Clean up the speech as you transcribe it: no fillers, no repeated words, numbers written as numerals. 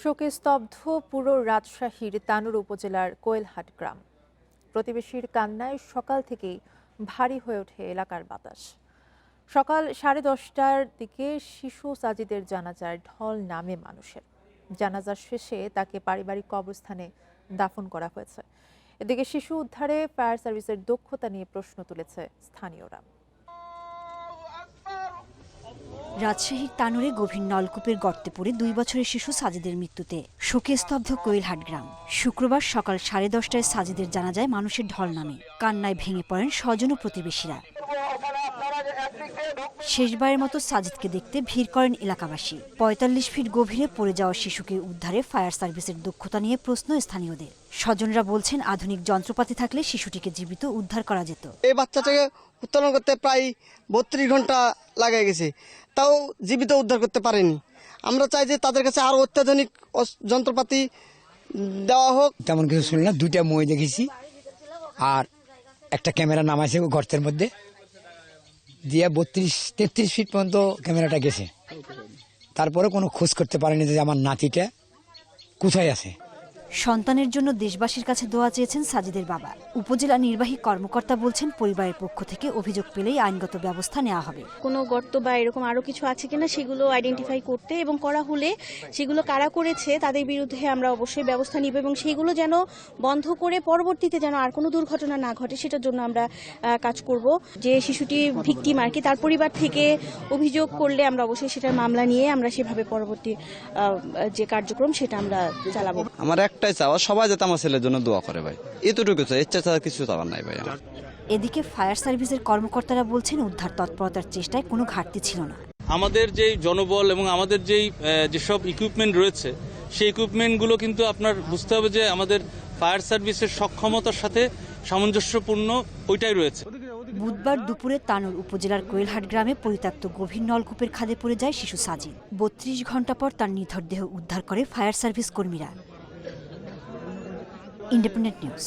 শোকে স্তব্ধ পুরো রাজশাহীর তানোর উপজেলার কোয়েলহাট গ্রাম। প্রতিবেশীর কান্নায় সকাল থেকেই ভারী হয়ে ওঠে এলাকার বাতাস। সকাল 10:30টার দিকে শিশু সাজিদের জানাজার ঢল নামে মানুষের। জানাজার শেষে তাকে পারিবারিক কবরস্থানে দাফন করা হয়েছে। এদিকে শিশু উদ্ধারে ফায়ার সার্ভিসের দক্ষতা নিয়ে প্রশ্ন তুলেছে স্থানীয়রা। রাজশাহীর তানোরে গভীর নলকূপের গর্তে পড়ে 2 বছরের শিশু সাজিদের মৃত্যুতে শোকে স্তব্ধ কোয়েলহাট গ্রাম। শুক্রবার সকাল 10:30টায় সাজিদের জানাজায় মানুষের ঢল নামে। কান্নায় ভেঙে পড়েন স্বজন ও প্রতিবেশীরা। শেষবারের মতো সাজিদকে দেখতে ভিড় করেন এলাকাবাসী। 45 ফিট গভীরে পড়ে যাওয়া শিশুকে উদ্ধারে ফায়ার সার্ভিসের দক্ষতা নিয়ে প্রশ্ন স্থানীয়দের। স্বজনরা বলছেন, আধুনিক যন্ত্রপাতি থাকলে শিশুটিকে জীবিত উদ্ধার করা যেত। এই বাচ্চাটাকে উত্তোলন করতে প্রায় 32 ঘন্টা লাগে গেছে, তাও জীবিত উদ্ধার করতে পারেনি। আমরা চাই যে তাদের কাছে আরো অত্যাধুনিক যন্ত্রপাতি দেওয়া হোক। তেমন কিছু শুনলাম না, 2টা মই দেখেছি আর একটা ক্যামেরা নামাইছে গর্তের মধ্যে দিয়ে 32-33 ফিট পর্যন্ত ক্যামেরাটা গেছে। তারপরে কোনো খোঁজ করতে পারেনি যে আমার নাতিটা কোথায় আছে। সন্তানের জন্য দেশবাসীর কাছে দোয়া চেয়েছেন সাজিদের বাবা। উপজেলা নির্বাহী কর্মকর্তা বলছেন, পরিবারের পক্ষ থেকে অভিযোগ পেলেই আইনগত ব্যবস্থা নেওয়া হবে। কোনো গর্ত বা এরকম আরো কিছু আছে কিনা সেগুলো আইডেন্টিফাই করতে এবং করা হলে সেগুলো কারা করেছে তাদের বিরুদ্ধে আমরা অবশ্যই ব্যবস্থা নিব এবং সেগুলো যেন বন্ধ করে পরবর্তীতে যেন আর কোনো দুর্ঘটনা না ঘটে সেটার জন্য আমরা কাজ করব। যে শিশুটি ভিকটিম আর কি, তার পরিবার থেকে অভিযোগ করলে আমরা অবশ্যই সেটার মামলা নিয়ে আমরা সেভাবে পরবর্তী যে কার্যক্রম সেটা আমরা চালাবো। আমার একটাই চাওয়া, সবাই যাতে আমার ছেলের জন্য দোয়া করে ভাই, এতটুকু চাই, ইচ্ছা ছাড়া কিছু চাওয়ার নাই ভাই। এদিকে ফায়ার সার্ভিসের কর্মকর্তারা বলছেন, উদ্ধার তৎপরতার চেষ্টায় কোনো ঘাটতি ছিল না। আমাদের যেই জনবল এবং আমাদের যেসব ইকুইপমেন্ট রয়েছে সেই ইকুইপমেন্টগুলো কিন্তু আপনার বুঝতে হবে যে আমাদের ফায়ার সার্ভিসের সক্ষমতার সাথে সামঞ্জস্যপূর্ণ ওইটাই রয়েছে। বুধবার দুপুরে তানোর উপজেলার কোয়েলহাট গ্রামে পরিত্যক্ত গভীর নলকূপের খাদে পড়ে যায় শিশু সাজিদ। 32 ঘন্টা পর তার নিথর দেহ উদ্ধার করে ফায়ার সার্ভিস কর্মীরা। Independent news.